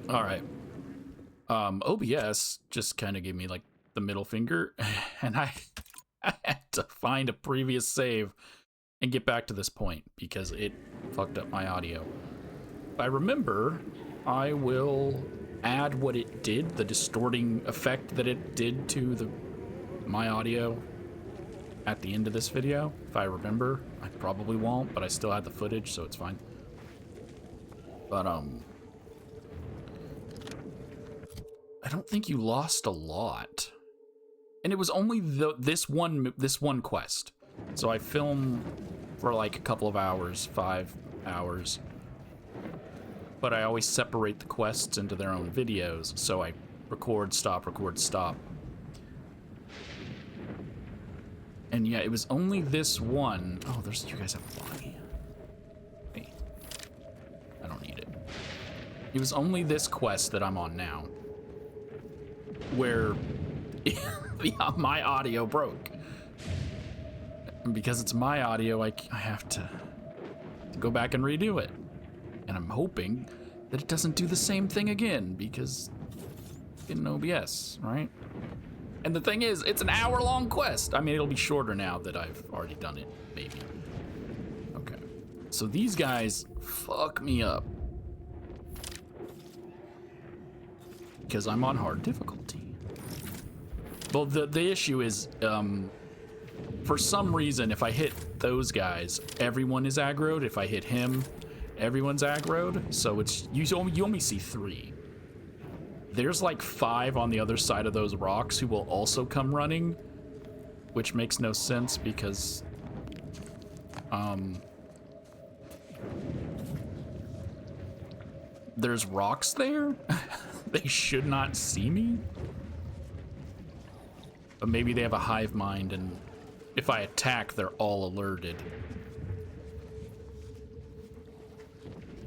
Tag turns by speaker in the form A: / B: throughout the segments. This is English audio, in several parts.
A: All right. OBS just kind of gave me like the middle finger, and I had to find a previous save and get back to this point because it fucked up my audio. If I remember, I will add what it did, the distorting effect that it did to my audio at the end of this video. If I remember, I probably won't, but I still had the footage, so it's fine. But I don't think you lost a lot, and it was only this one quest. So I film for like a couple of hours, 5 hours, but I always separate the quests into their own videos. So I record, stop, record, stop. And yeah, it was only this one. Oh, you guys have a body. Hey, I don't need it. It was only this quest that I'm on now, where my audio broke. And because it's my audio, I have to go back and redo it. And I'm hoping that it doesn't do the same thing again, because in OBS, right? And the thing is, it's an hour-long quest. I mean, it'll be shorter now that I've already done it, maybe. Okay. So these guys fuck me up, because I'm on hard difficulty. Well, the issue is, for some reason, if I hit those guys, everyone is aggroed. If I hit him, everyone's aggroed. So it's you only see 3. There's like 5 on the other side of those rocks who will also come running, which makes no sense because there's rocks there. They should not see me. But maybe they have a hive mind, and if I attack, they're all alerted.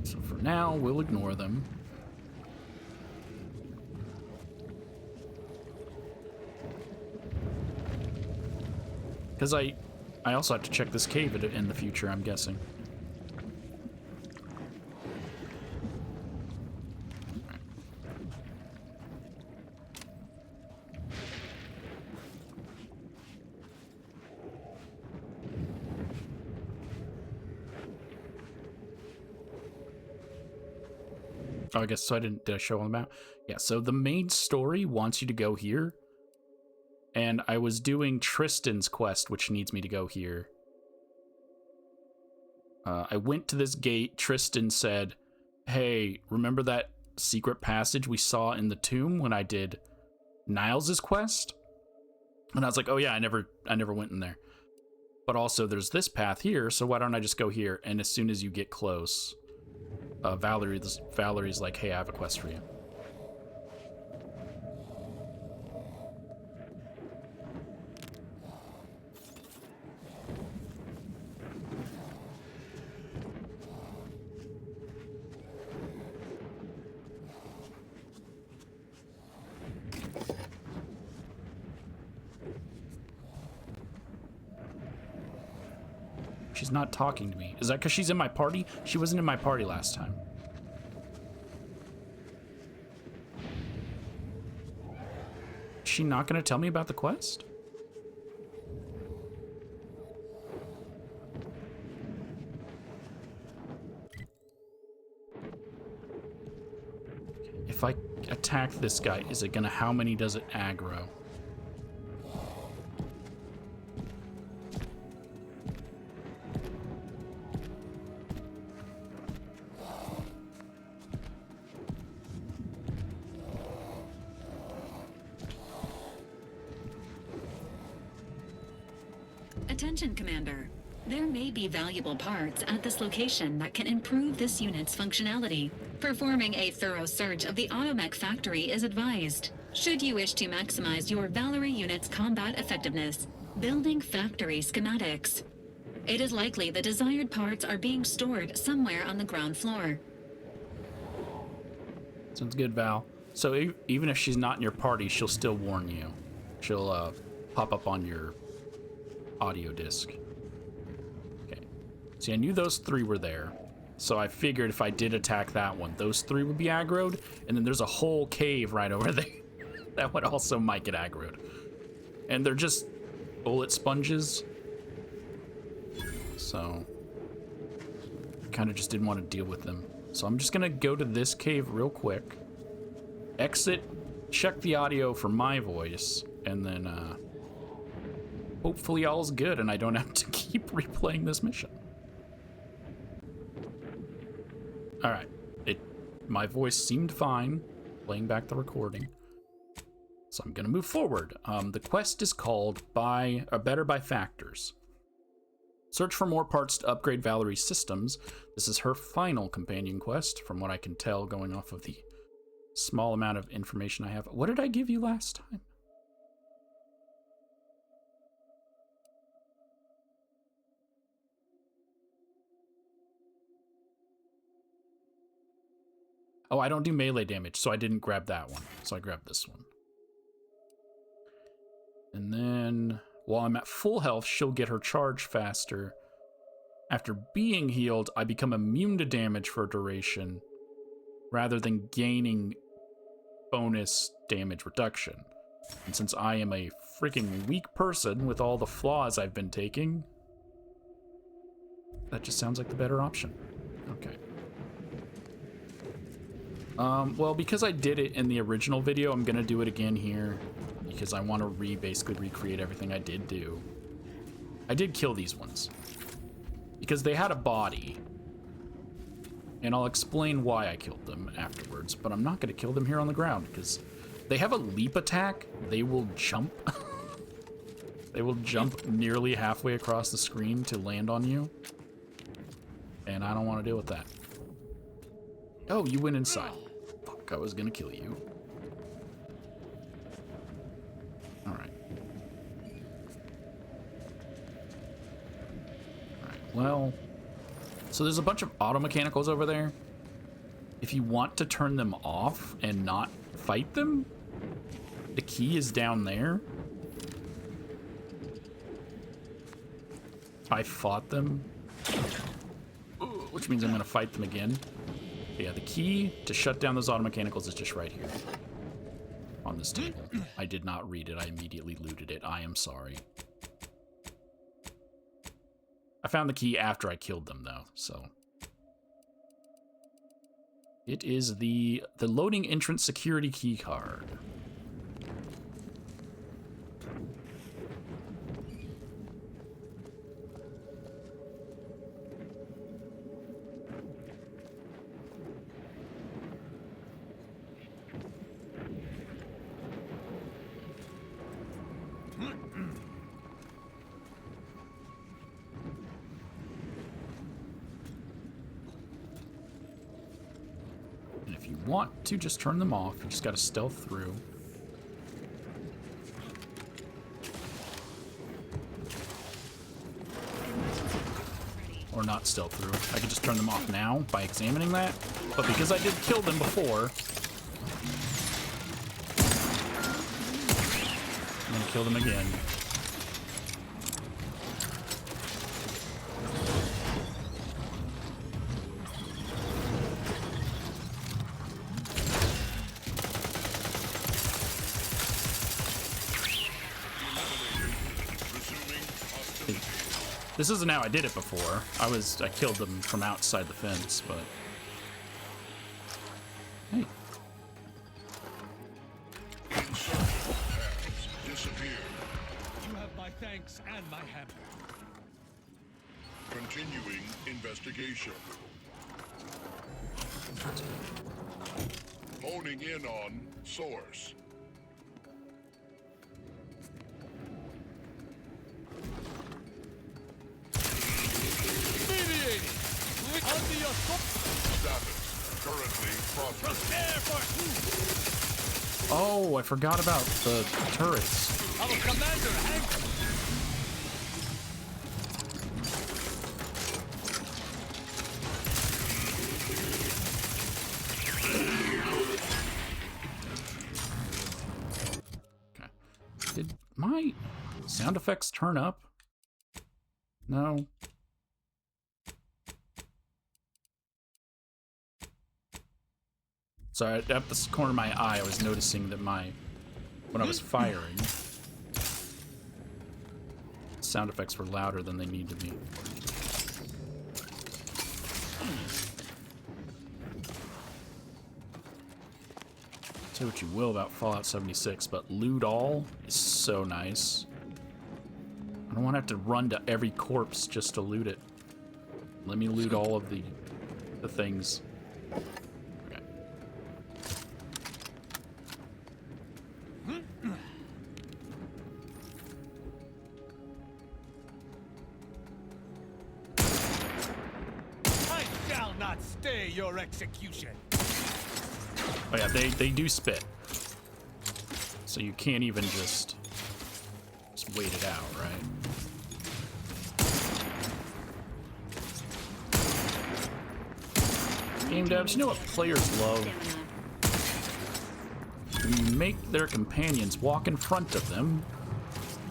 A: So for now, we'll ignore them. Because I also have to check this cave in the future, I'm guessing. Oh, I guess so. Did I show on the map? Yeah, so the main story wants you to go here. And I was doing Tristan's quest, which needs me to go here. I went to this gate. Tristan said, hey, remember that secret passage we saw in the tomb when I did Niles's quest? And I was like, oh yeah, I never went in there. But also there's this path here, so why don't I just go here? And as soon as you get close, Valerie's like, hey, I have a quest for you. She's not talking to me. Is that because she's in my party? She wasn't in my party last time. Is she not going to tell me about the quest? If I attack this guy, is it going to... How many does it aggro?
B: Attention, Commander. There may be valuable parts at this location that can improve this unit's functionality. Performing a thorough search of the automech factory is advised. Should you wish to maximize your V.a.l.e.R.i.e unit's combat effectiveness, building factory schematics. It is likely the desired parts are being stored somewhere on the ground floor.
A: Sounds good, Val. So even if she's not in your party, she'll still warn you. She'll pop up on your audio disc. Okay. See, I knew those 3 were there. So I figured if I did attack that one, those 3 would be aggroed, and then there's a whole cave right over there that would also might get aggroed. And they're just bullet sponges. So kind of just didn't want to deal with them. So I'm just gonna go to this cave real quick, exit, check the audio for my voice, and then hopefully all's good and I don't have to keep replaying this mission. All right, my voice seemed fine playing back the recording, so I'm gonna move forward. The quest is called Better by Factors. Search for more parts to upgrade v.a.l.e.r.i.e systems. This is her final companion quest, from what I can tell going off of the small amount of information I have. What did I give you last time? Oh, I don't do melee damage, so I didn't grab that one. So I grabbed this one. And then, while I'm at full health, she'll get her charge faster. After being healed, I become immune to damage for a duration, rather than gaining bonus damage reduction. And since I am a freaking weak person with all the flaws I've been taking, that just sounds like the better option. Okay. Well, because I did it in the original video, I'm gonna do it again here, because I want to basically recreate everything I did do. I did kill these ones, because they had a body, and I'll explain why I killed them afterwards, but I'm not gonna kill them here on the ground, because they have a leap attack. They will jump. They will jump nearly halfway across the screen to land on you, and I don't want to deal with that. Oh, you went inside. Fuck, I was gonna kill you. Alright. Alright, well... So there's a bunch of auto mechanicals over there. If you want to turn them off and not fight them, the key is down there. I fought them, which means I'm gonna fight them again. But yeah, the key to shut down those auto mechanicals is just right here on this table. I did not read it. I immediately looted it. I am sorry. I found the key after I killed them, though, so. It is the loading entrance security key card. Want to just turn them off, you just gotta stealth through. Or not stealth through. I could just turn them off now by examining that, but because I did kill them before, I'm gonna kill them again. This isn't how I did it before. I killed them from outside the fence, but... Hey.
C: You have my thanks and my hammer.
D: Continuing investigation. Honing in on source. Status currently processing.
A: Oh, I forgot about the turrets.
C: Our commander, Hank.
A: Okay. Did my sound effects turn up? No. So at the corner of my eye, I was noticing that when I was firing, sound effects were louder than they need to be. Say what you will about Fallout 76, but loot all is so nice. I don't want to have to run to every corpse just to loot it. Let me loot all of the things. Okay.
C: I shall not stay your execution.
A: Oh yeah, they do spit. So you can't even just wait it out, right? Game devs, you know what players love? When you make their companions walk in front of them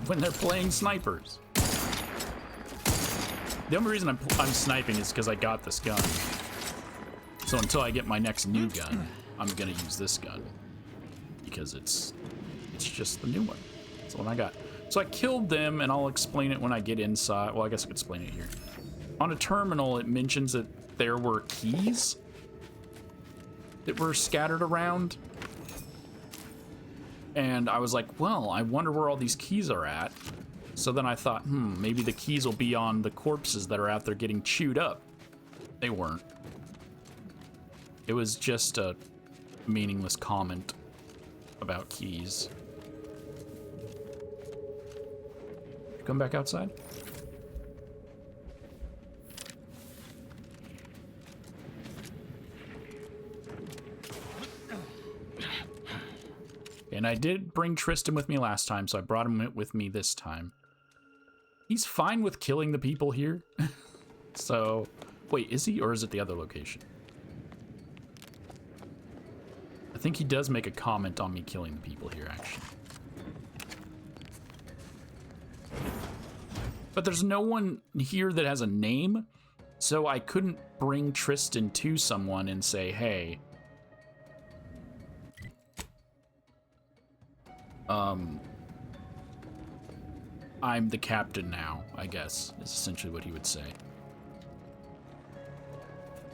A: when they're playing snipers. The only reason I'm sniping is because I got this gun. So until I get my next new gun, I'm gonna use this gun. Because it's just the new one. It's the one I got. So I killed them, and I'll explain it when I get inside. Well, I guess I could explain it here. On a terminal, it mentions that there were keys that were scattered around. And I was like, well, I wonder where all these keys are at. So then I thought, maybe the keys will be on the corpses that are out there getting chewed up. They weren't. It was just a meaningless comment about keys. Come back outside. And I did bring Tristan with me last time, so I brought him with me this time. He's fine with killing the people here. So, wait, is he, or is it the other location? I think he does make a comment on me killing the people here, actually. But there's no one here that has a name, so I couldn't bring Tristan to someone and say, hey, I'm the captain now, I guess, is essentially what he would say.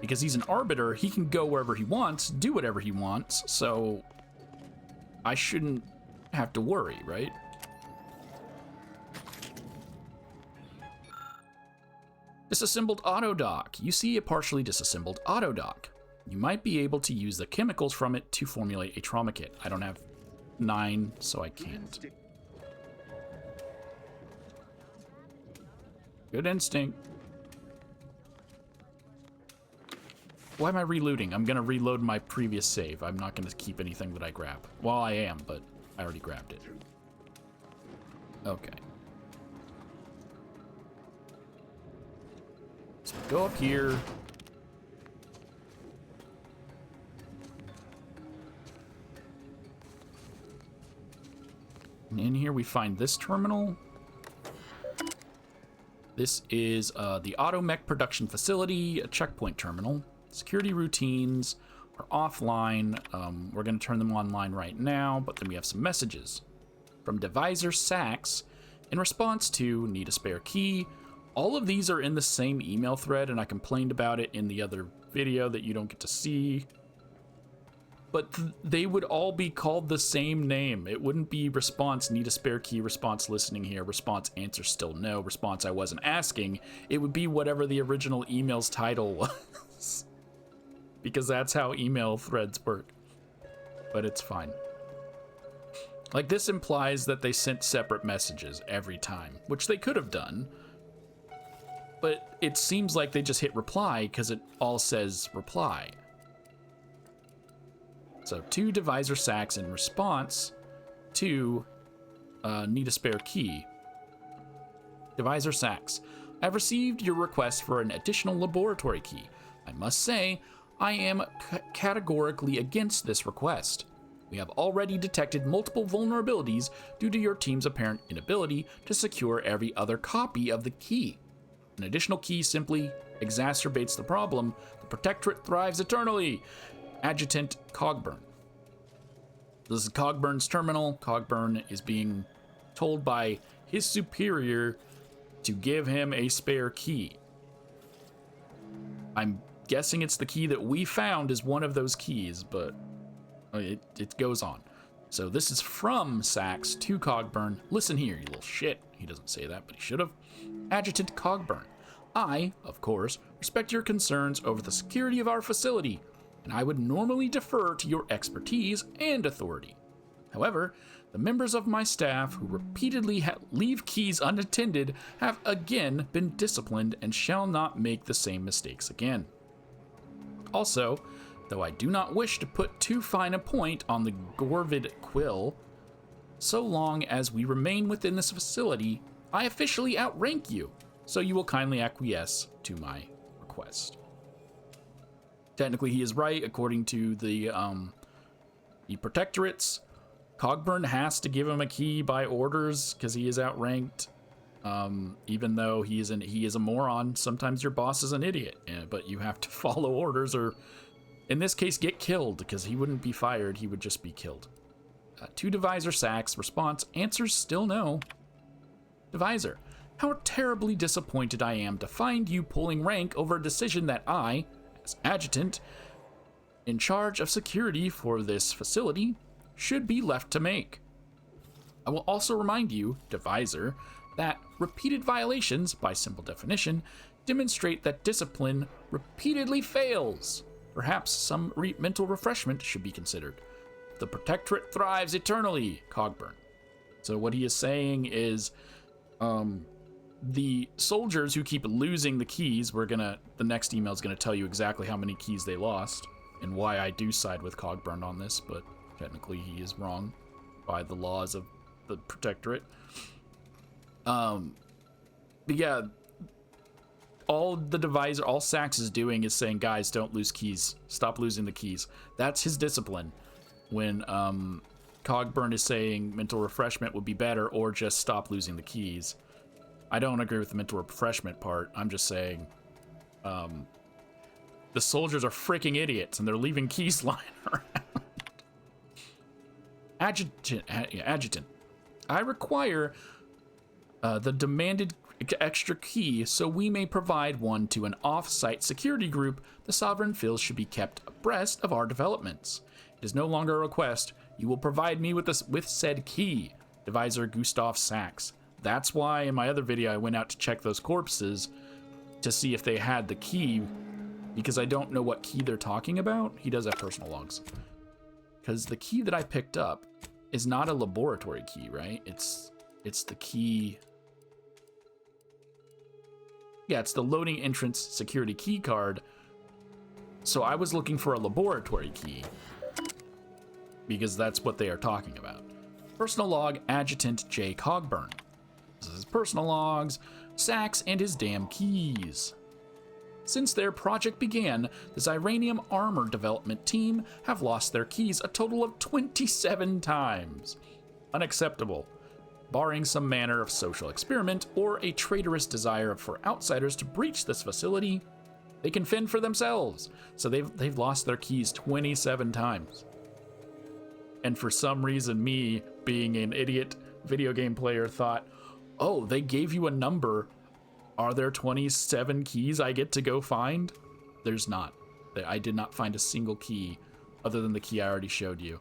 A: Because he's an arbiter, he can go wherever he wants, do whatever he wants, so I shouldn't have to worry, right? Disassembled auto dock. You see a partially disassembled auto dock. You might be able to use the chemicals from it to formulate a trauma kit. I don't have 9, so I can't. Good instinct. Why am I reloading? I'm gonna reload my previous save. I'm not gonna keep anything that I grab. Well, I am, but I already grabbed it. Okay. So go up here. And in here we find this terminal. This is the AutoMech production facility, a checkpoint terminal. Security routines are offline. We're going to turn them online right now, but then we have some messages from Divisor Sachs in response to need a spare key. All of these are in the same email thread, and I complained about it in the other video that you don't get to see. But they would all be called the same name. It wouldn't be response, need a spare key, response, listening here, response, answer, still no, response, I wasn't asking. It would be whatever the original email's title was. Because that's how email threads work. But it's fine. Like, this implies that they sent separate messages every time, which they could have done. But it seems like they just hit reply because it all says reply. So, to Divisor Sachs in response to need a spare key. Divisor Sachs, I've received your request for an additional laboratory key. I must say, I am categorically against this request. We have already detected multiple vulnerabilities due to your team's apparent inability to secure every other copy of the key. An additional key simply exacerbates the problem. The Protectorate thrives eternally. Adjutant Cogburn. This is Cogburn's terminal. Cogburn is being told by his superior to give him a spare key. I'm guessing it's the key that we found is one of those keys, but it goes on. So this is from Sax to Cogburn. Listen here, you little shit. He doesn't say that, but he should have. Adjutant Cogburn. I, of course, respect your concerns over the security of our facility, and I would normally defer to your expertise and authority. However, the members of my staff who repeatedly leave keys unattended have again been disciplined and shall not make the same mistakes again. Also, though I do not wish to put too fine a point on the Gorvid quill, so long as we remain within this facility, I officially outrank you, so you will kindly acquiesce to my request. Technically, he is right. According to the protectorates, Cogburn has to give him a key by orders because he is outranked. Even though he is a moron, sometimes your boss is an idiot, but you have to follow orders, or in this case, get killed, because he wouldn't be fired, he would just be killed. To Devisor Sax, response, answers still no. Devisor, how terribly disappointed I am to find you pulling rank over a decision that I, as adjutant, in charge of security for this facility, should be left to make. I will also remind you, Devisor, that repeated violations, by simple definition, demonstrate that discipline repeatedly fails. Perhaps some mental refreshment should be considered. The Protectorate thrives eternally, Cogburn. So what he is saying is, the soldiers who keep losing the keys, the next email is gonna tell you exactly how many keys they lost, and why I do side with Cogburn on this, but technically he is wrong by the laws of the Protectorate. But yeah, all Sax is doing is saying, guys, don't lose keys. Stop losing the keys. That's his discipline. When Cogburn is saying mental refreshment would be better, or just stop losing the keys. I don't agree with the mental refreshment part. I'm just saying the soldiers are freaking idiots and they're leaving keys lying around. Adjutant. I require the demanded extra key so we may provide one to an off-site security group. The Sovereign Fills should be kept abreast of our developments. It is no longer a request. You will provide me with said key. Devisor Gustav Sax. That's why in my other video I went out to check those corpses to see if they had the key, because I don't know what key they're talking about. He does have personal logs. Because the key that I picked up is not a laboratory key, right? It's the key. Yeah, it's the loading entrance security key card. So I was looking for a laboratory key, because that's what they are talking about. Personal log, Adjutant J. Cogburn. This is his personal logs, Sax, and his damn keys. Since their project began, the Xyranium armor development team have lost their keys a total of 27 times. Unacceptable. Barring some manner of social experiment or a traitorous desire for outsiders to breach this facility, they can fend for themselves. So they've lost their keys 27 times. And for some reason, me, being an idiot video game player, thought, oh, they gave you a number. Are there 27 keys I get to go find? There's not. I did not find a single key other than the key I already showed you.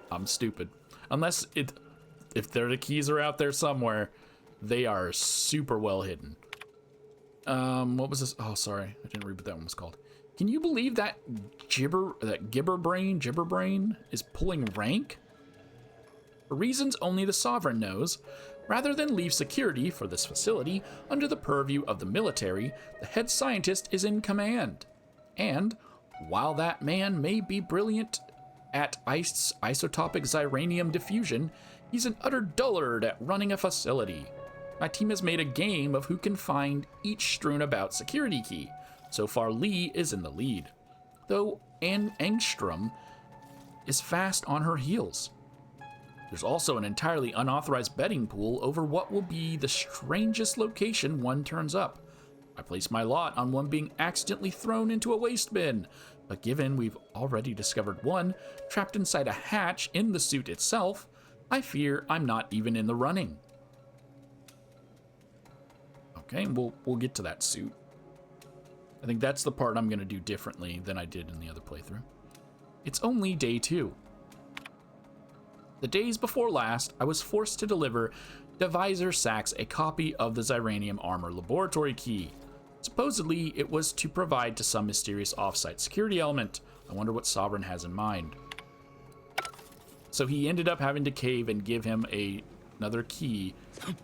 A: I'm stupid. Unless if the keys are out there somewhere, they are super well hidden. What was this? Oh, sorry. I didn't read what that one was called. Can you believe that Gibberbrain is pulling rank? For reasons only the Sovereign knows, rather than leave security for this facility under the purview of the military, the head scientist is in command. And, while that man may be brilliant at isotopic xyranium diffusion, he's an utter dullard at running a facility. My team has made a game of who can find each strewn about security key. So far, Lee is in the lead, though Anne Engstrom is fast on her heels. There's also an entirely unauthorized betting pool over what will be the strangest location one turns up. I placed my lot on one being accidentally thrown into a waste bin, but given we've already discovered one trapped inside a hatch in the suit itself, I fear I'm not even in the running. Okay, we'll get to that suit. I think that's the part I'm going to do differently than I did in the other playthrough. It's only day 2. The days before last, I was forced to deliver Divisor Sachs a copy of the V.a.l.e.r.i.e laboratory key. Supposedly, it was to provide to some mysterious offsite security element. I wonder what Sovereign has in mind. So he ended up having to cave and give him another key.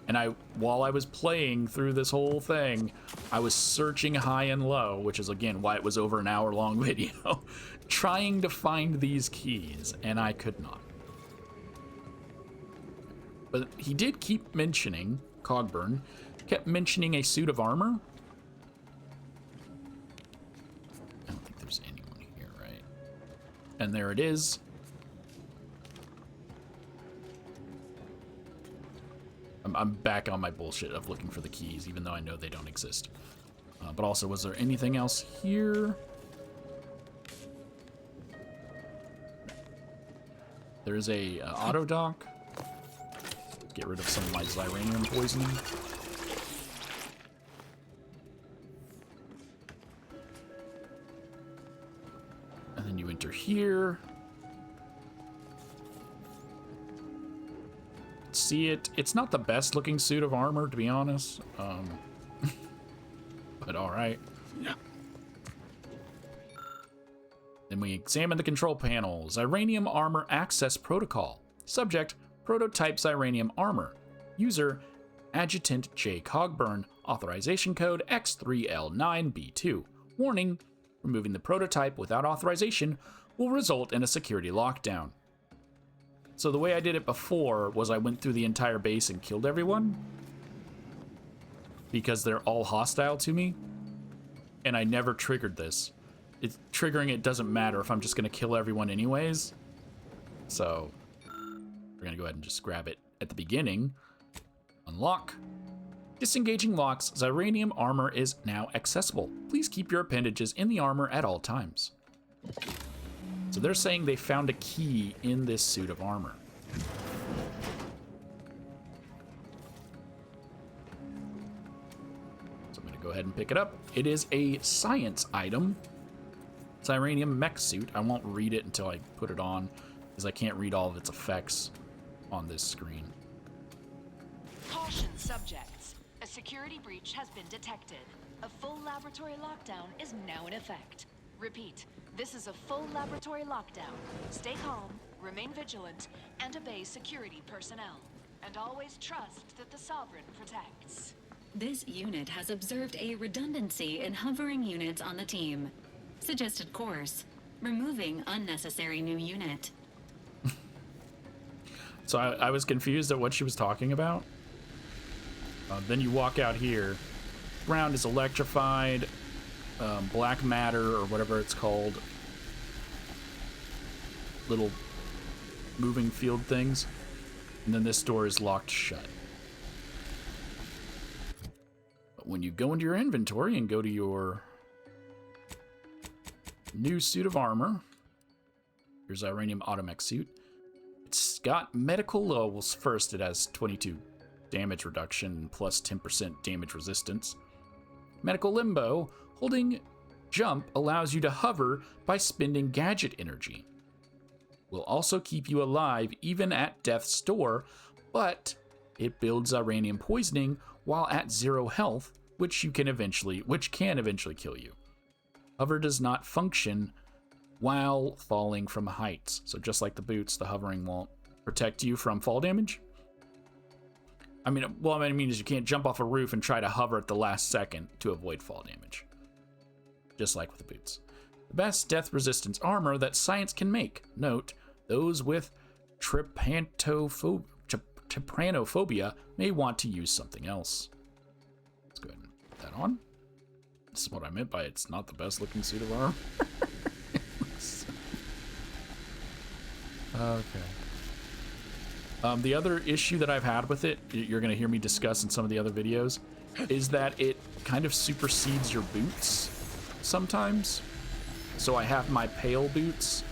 A: And while I was playing through this whole thing, I was searching high and low, which is again why it was over an hour-long video, trying to find these keys, and I could not. But he did keep mentioning, Cogburn, kept mentioning a suit of armor. I don't think there's anyone here, right? And there it is. I'm back on my bullshit of looking for the keys, even though I know they don't exist. But also, was there anything else here? There's a auto dock. Get rid of some of my xyranium poisoning. And then you enter here. See it. It's not the best looking suit of armor, to be honest. But all right. Yeah. Then we examine the control panel. Xyranium Armor Access Protocol. Subject, Prototype Xyranium Armor. User, Adjutant J. Cogburn. Authorization code X3L9B2. Warning, removing the prototype without authorization will result in a security lockdown. So the way I did it before was I went through the entire base and killed everyone, because they're all hostile to me, and I never triggered this. Triggering it doesn't matter if I'm just going to kill everyone anyways. So we're going to go ahead and just grab it at the beginning. Unlock. Disengaging locks. Xyranium armor is now accessible. Please keep your appendages in the armor at all times. So they're saying they found a key in this suit of armor. So I'm going to go ahead and pick it up. It is a science item. Xyranium mech suit. I won't read it until I put it on, because I can't read all of its effects on this screen.
E: Caution subjects. A security breach has been detected. A full laboratory lockdown is now in effect. Repeat, this is a full laboratory lockdown. Stay calm, remain vigilant, and obey security personnel. And always trust that the Sovereign protects.
B: This unit has observed a redundancy in hovering units on the team. Suggested course, removing unnecessary new unit.
A: So I was confused at what she was talking about. Then you walk out here. Ground is electrified. Black matter, or whatever it's called. Little moving field things. And then this door is locked shut. But when you go into your inventory and go to your new suit of armor, your Xyranium Automech suit, it's got medical levels. First, it has 22 damage reduction plus 10% damage resistance. Medical limbo, holding jump allows you to hover by spending gadget energy. Will also keep you alive even at death's door, but it builds Xyranium poisoning while at 0 health, which can eventually kill you. Hover does not function while falling from heights. So just like the boots, the hovering won't protect you from fall damage. I mean, what I mean is you can't jump off a roof and try to hover at the last second to avoid fall damage. Just like with the boots. The best death resistance armor that science can make. Note, those with trypanophobia may want to use something else. Let's go ahead and put that on. This is what I meant by it's not the best looking suit of armor. Okay. The other issue that I've had with it, you're going to hear me discuss in some of the other videos, is that it kind of supersedes your boots sometimes. So I have my pale boots,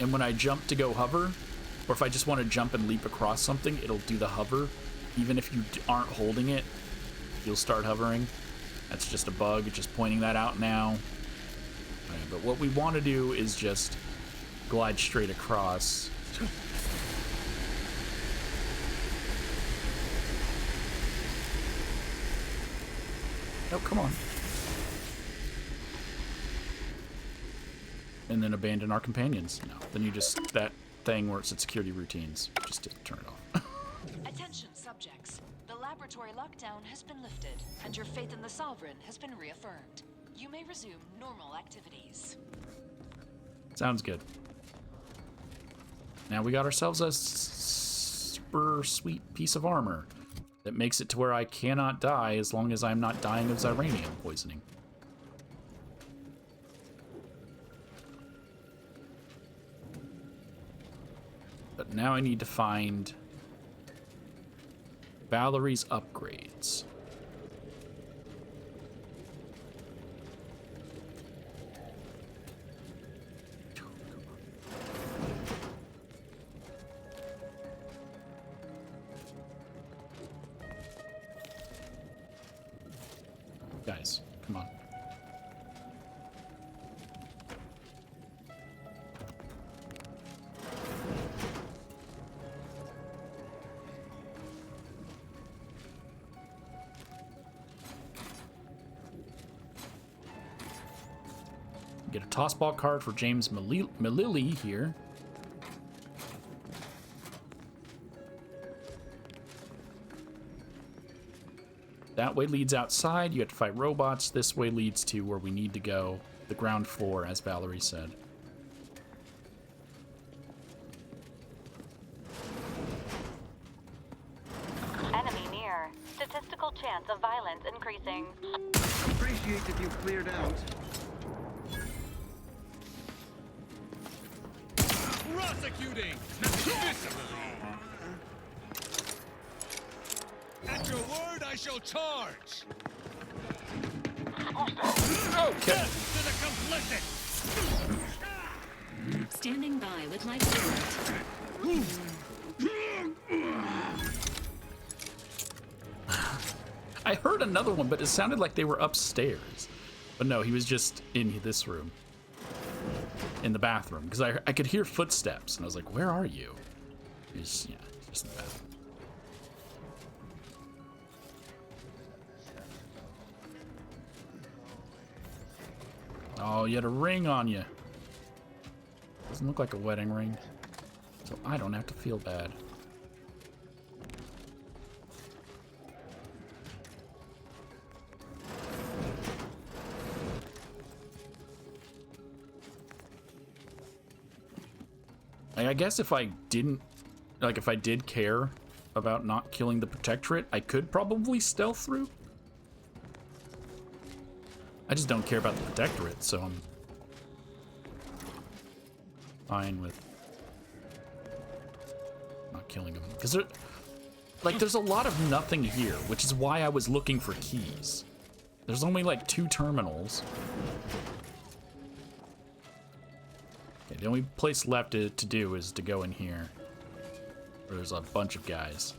A: and when I jump to go hover, or if I just want to jump and leap across something, it'll do the hover. Even if you aren't holding it, you'll start hovering. That's just a bug, just pointing that out now. Okay, but what we want to do is just glide straight across. Oh, come on. And then abandon our companions. No, then you just, that thing where it said security routines, just to turn it off.
E: Attention, subjects. The laboratory lockdown has been lifted, and your faith in the Sovereign has been reaffirmed. You may resume normal activities.
A: Sounds good. Now we got ourselves a super sweet piece of armor that makes it to where I cannot die as long as I'm not dying of xyranium poisoning. But now I need to find v.a.l.e.r.i.e's upgrades. Guys, come on. Get a tossball card for James Malili here. That way leads outside. You have to fight robots. This way leads to where we need to go. The ground floor, as Valerie said.
F: Enemy near. Statistical chance of violence increasing.
G: Appreciate if you cleared out.
C: Prosecuting! At your word, I shall charge!
A: Okay.
C: Death to the complicit!
B: Standing by with life support.
A: I heard another one, but it sounded like they were upstairs. But no, he was just in this room. In the bathroom. Because I could hear footsteps, and I was like, where are you? He's, yeah, just in the bathroom. Oh, you had a ring on you. Doesn't look like a wedding ring. So I don't have to feel bad. I guess if I didn't, like if I did care about not killing the Protectorate, I could probably stealth through. I just don't care about the Protectorate, so I'm fine with not killing them. Because there's a lot of nothing here, which is why I was looking for keys. There's only like 2 terminals. Okay, the only place left to do is to go in here, where there's a bunch of guys.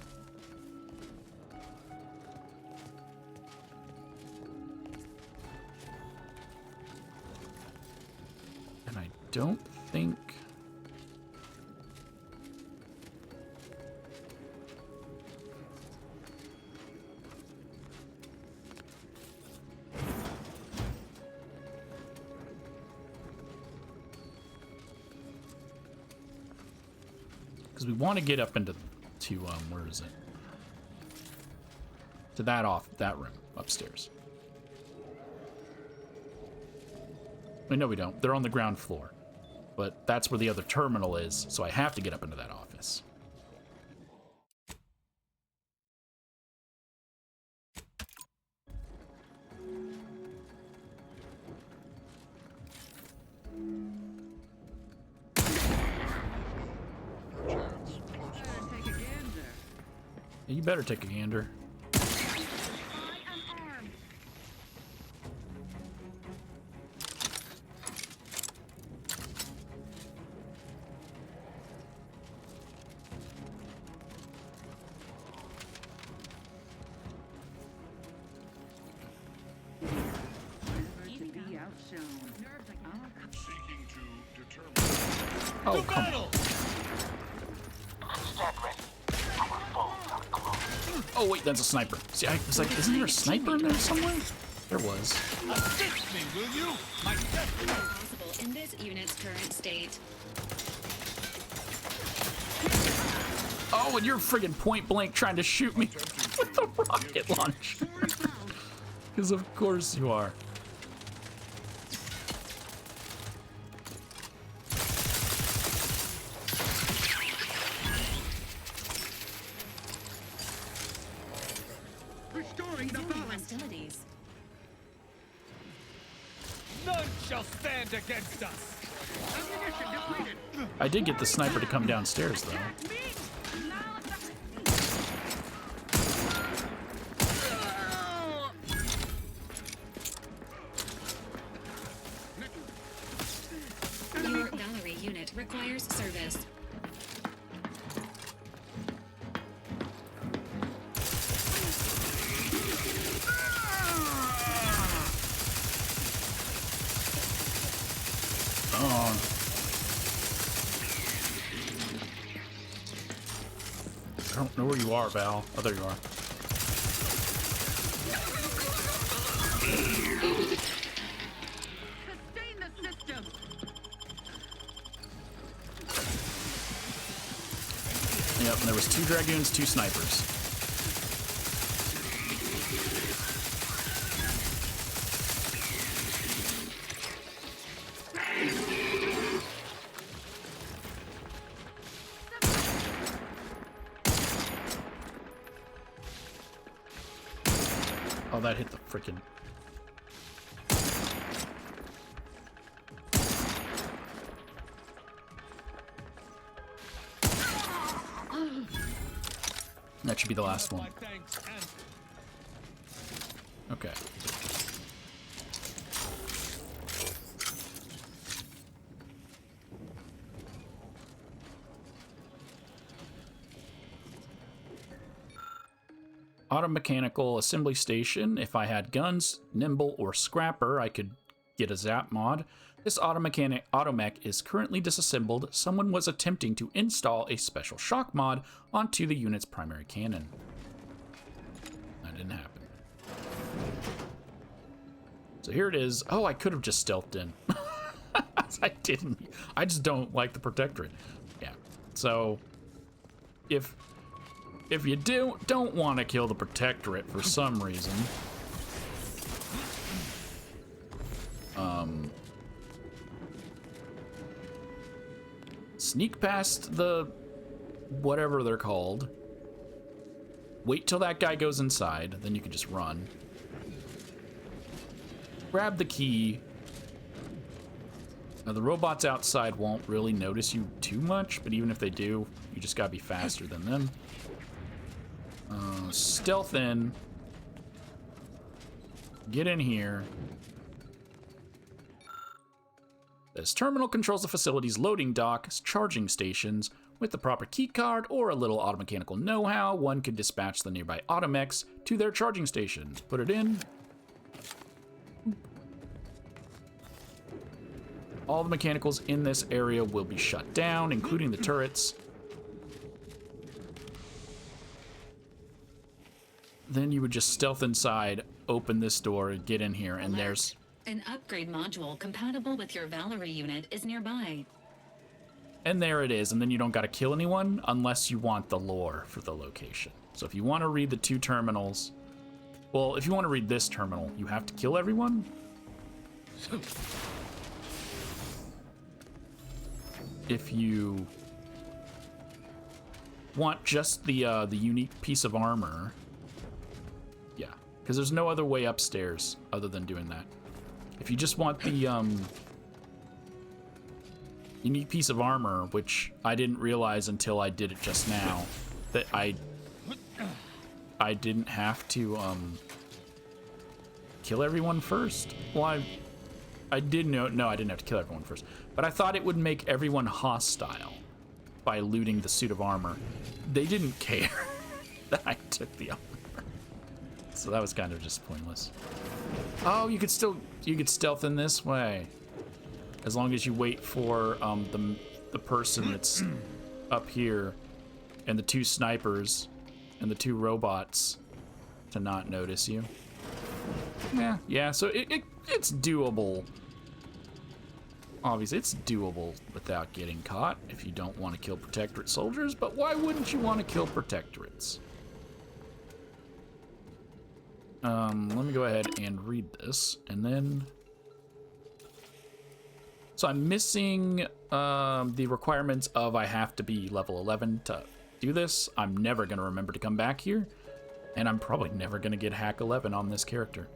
A: And I don't think... Because we want to get up into where is it? To that room upstairs. Wait, no, we don't. They're on the ground floor, but that's where the other terminal is, so I have to get up into that office. You better take a gander.
H: I am armed.
A: Oh,
C: To
A: come on.
C: battle!
A: Oh, wait, that's a sniper. See, I was like, isn't there a sniper in there somewhere? There was.
C: Assist me, will you? My destiny!
B: Possible in this unit's current state.
A: Oh, and you're friggin' point blank trying to shoot me with a rocket launcher. Because of course you are.
G: Restoring the
B: Resuming
G: balance.
B: hostilities.
C: None shall stand against us!
G: Ammunition depleted.
A: I did get the sniper to come downstairs, though.
B: Your Valerie unit requires service.
A: Oh. I don't know where you are, Val. Oh, there you are.
G: Sustain the system.
A: Yep, and there was 2 Dragoons, 2 snipers. Oh, that hit the frickin'... That should be the last one.
C: My thanks and
A: Okay. Automechanical assembly station. If I had guns, nimble, or scrapper, I could get a zap mod. This automech is currently disassembled. Someone was attempting to install a special shock mod onto the unit's primary cannon. That didn't happen. So here it is. Oh, I could have just stealthed in. I didn't. I just don't like the protectorate. Yeah. So if you don't want to kill the protectorate for some reason, sneak past the whatever they're called. Wait till that guy goes inside, then you can just run. Grab the key. Now the robots outside won't really notice you too much, but even if they do, you just gotta be faster than them. Stealth in. Get in here. This terminal controls the facility's loading docks, charging stations. With the proper keycard or a little automechanical know-how, one could dispatch the nearby automechs to their charging stations. Put it in. All the mechanicals in this area will be shut down, including the turrets. Then you would just stealth inside, open this door, and get in here, and there's...
B: An upgrade module compatible with your Valerie unit is nearby.
A: And there it is, and then you don't gotta kill anyone unless you want the lore for the location. So if you want to read the 2 terminals... Well, if you want to read this terminal, you have to kill everyone? If you want just the unique piece of armor... Yeah, because there's no other way upstairs other than doing that. If you just want the unique piece of armor, which I didn't realize until I did it just now, that I didn't have to kill everyone first. Well, I did know. No, I didn't have to kill everyone first, but I thought it would make everyone hostile by looting the suit of armor. They didn't care that I took the armor. So that was kind of just pointless. Oh, you could stealth in this way, as long as you wait for the the person that's up here and the 2 snipers and the 2 robots to not notice you. Yeah, so it's doable. Obviously, it's doable without getting caught if you don't want to kill Protectorate soldiers, but why wouldn't you want to kill Protectorates? Let me go ahead and read this, and then... So I'm missing the requirements of I have to be level 11 to do this. I'm never going to remember to come back here, and I'm probably never going to get hack 11 on this character.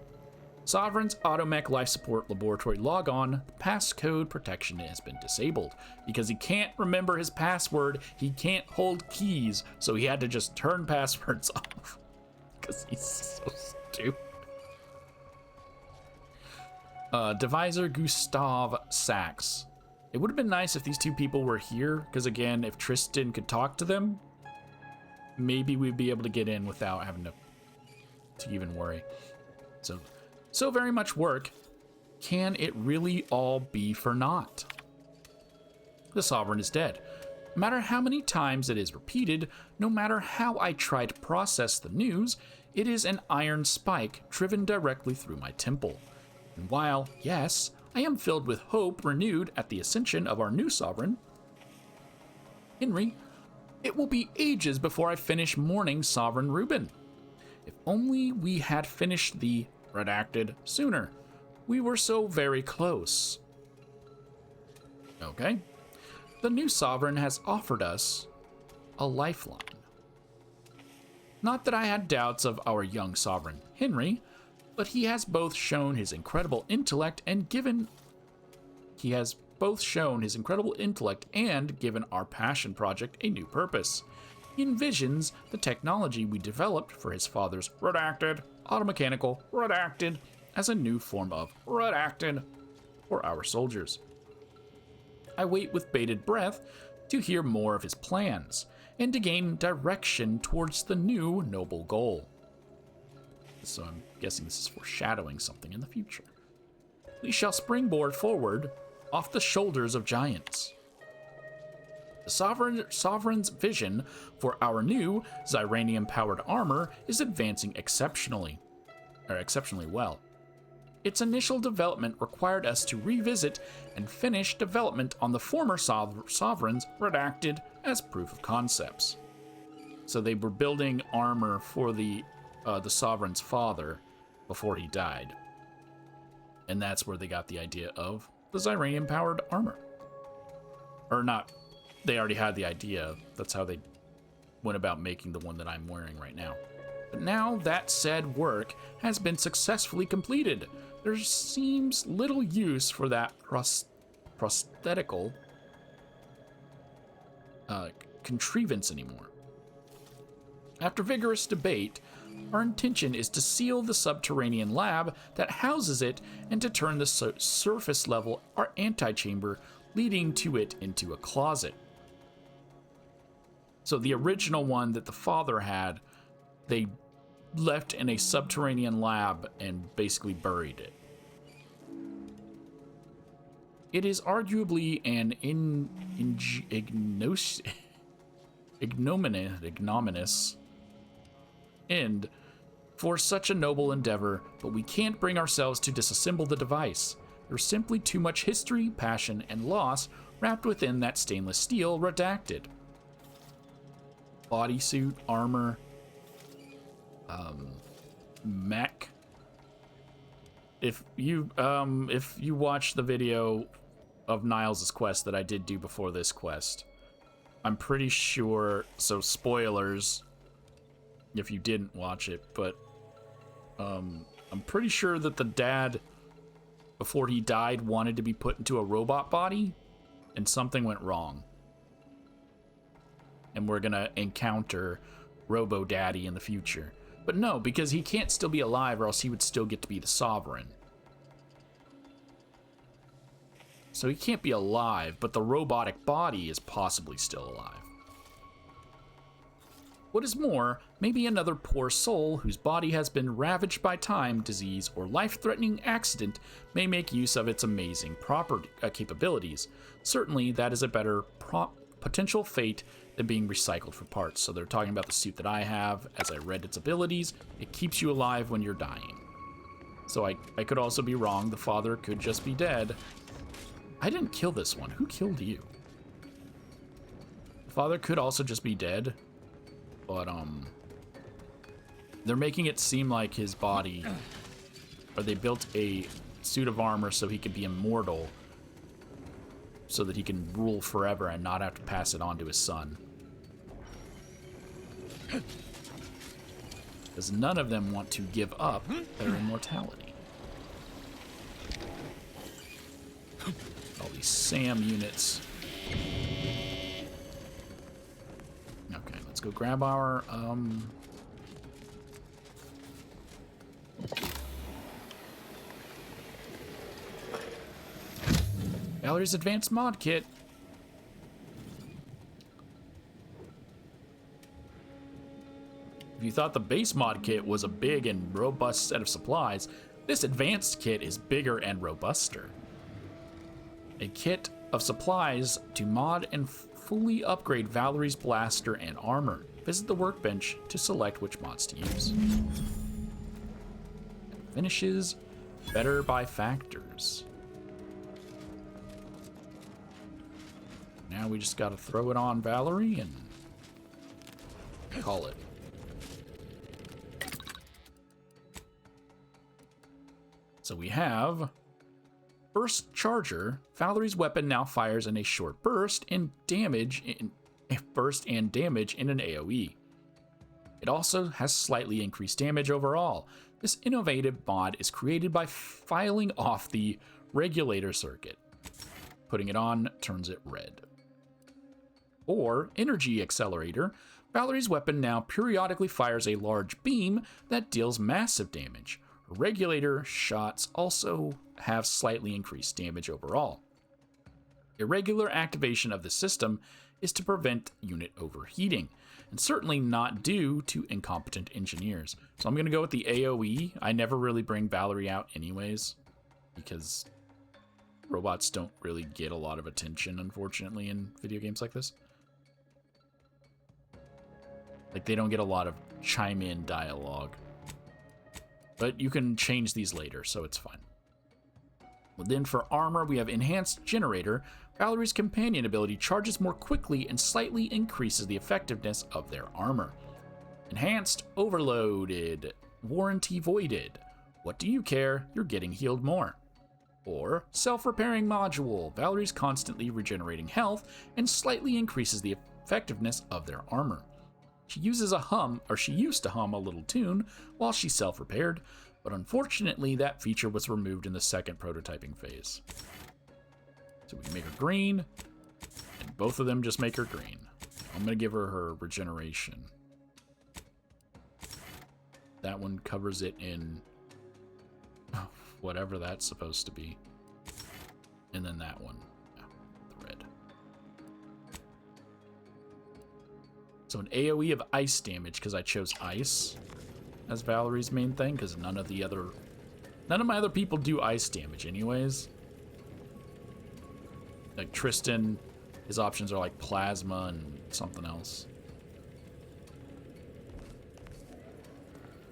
A: Sovereign's Automech Life Support Laboratory logon, passcode protection has been disabled. Because he can't remember his password, he can't hold keys, so he had to just turn passwords off. Because he's so stupid. Deviser Gustav Sachs. It would have been nice if these 2 people were here, because again, if Tristan could talk to them, maybe we'd be able to get in without having to even worry. So very much work. Can it really all be for naught? The Sovereign is dead. No matter how many times it is repeated, no matter how I try to process the news, it is an iron spike driven directly through my temple. And while, yes, I am filled with hope renewed at the ascension of our new Sovereign, Henry, it will be ages before I finish mourning Sovereign Reuben. If only we had finished the redacted sooner. We were so very close. Okay. The new Sovereign has offered us a lifeline. Not that I had doubts of our young Sovereign, Henry, but he has both shown his incredible intellect and given our passion project a new purpose. He envisions the technology we developed for his father's redacted, automechanical redacted, as a new form of redacted for our soldiers. I wait with bated breath to hear more of his plans and to gain direction towards the new noble goal. So I'm guessing this is foreshadowing something in the future. We shall springboard forward off the shoulders of giants. The Sovereign's vision for our new Ziranium-powered armor is advancing exceptionally well. Its initial development required us to revisit and finish development on the former Sovereign's redacted as proof of concepts. So they were building armor for the Sovereign's father before he died. And that's where they got the idea of the Ziranium-powered armor. Or not, they already had the idea. That's how they went about making the one that I'm wearing right now. But now that said work has been successfully completed, there seems little use for that prosthetical contrivance anymore. After vigorous debate, our intention is to seal the subterranean lab that houses it and to turn the surface level our antechamber leading to it into a closet. So the original one that the father had, they left in a subterranean lab and basically buried it. It is arguably an ignominious end for such a noble endeavor, but we can't bring ourselves to disassemble the device. There's simply too much history, passion, and loss wrapped within that stainless steel redacted. Bodysuit, armor, mech. If you watch the video of Niles' quest that I did do before this quest, I'm pretty sure, so spoilers if you didn't watch it, but I'm pretty sure that the dad, before he died, wanted to be put into a robot body, and something went wrong. And we're gonna encounter Robo Daddy in the future. But no, because he can't still be alive, or else he would still get to be the Sovereign. So he can't be alive, but the robotic body is possibly still alive. What is more, maybe another poor soul whose body has been ravaged by time, disease, or life-threatening accident may make use of its amazing capabilities. Certainly, that is a better potential fate than being recycled for parts. So they're talking about the suit that I have. As I read its abilities, it keeps you alive when you're dying. So I could also be wrong. The father could just be dead. I didn't kill this one. Who killed you? The father could also just be dead. But, they're making it seem like his body, or they built a suit of armor so he could be immortal, so that he can rule forever and not have to pass it on to his son. Because none of them want to give up their immortality. All these SAM units. Okay, let's go grab our, v.a.l.e.r.i.e's Advanced Mod Kit. If you thought the base mod kit was a big and robust set of supplies, this advanced kit is bigger and robuster. A kit of supplies to mod and fully upgrade v.a.l.e.r.i.e's blaster and armor. Visit the workbench to select which mods to use. Finishes better by factors. Now we just gotta throw it on v.a.l.e.r.i.e and call it. So we have burst charger. v.a.l.e.r.i.e's weapon now fires in a short burst and damage in an AoE. It also has slightly increased damage overall. This innovative mod is created by filing off the regulator circuit. Putting it on turns it red. Or energy accelerator. v.a.l.e.r.i.e's weapon now periodically fires a large beam that deals massive damage. Regulator shots also have slightly increased damage overall. Irregular activation of the system is to prevent unit overheating, and certainly not due to incompetent engineers. So I'm going to go with the AoE. I never really bring v.a.l.e.r.i.e out anyways, because robots don't really get a lot of attention, unfortunately, in video games like this. Like, they don't get a lot of chime-in dialogue. But you can change these later, so it's fine. Well, then for armor, we have Enhanced Generator. v.a.l.e.r.i.e's companion ability charges more quickly and slightly increases the effectiveness of their armor. Enhanced Overloaded. Warranty Voided. What do you care? You're getting healed more. Or Self-Repairing Module. v.a.l.e.r.i.e's constantly regenerating health and slightly increases the effectiveness of their armor. She used to hum a little tune while she self-repaired, but unfortunately that feature was removed in the second prototyping phase. So we can make her green, and both of them just make her green. I'm going to give her regeneration. That one covers it in whatever that's supposed to be. And then that one, yeah, the red. So an AoE of ice damage, because I chose ice as v.a.l.e.r.i.e's main thing, because none of my other people do ice damage anyways. Like Tristan, his options are like plasma and something else.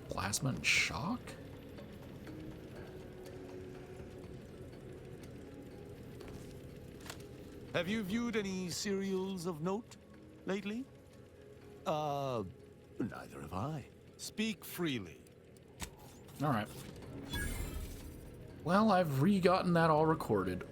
A: Plasma and shock?
C: Have you viewed any serials of note lately? Neither have I. Speak freely.
A: All right. Well, I've gotten that all recorded.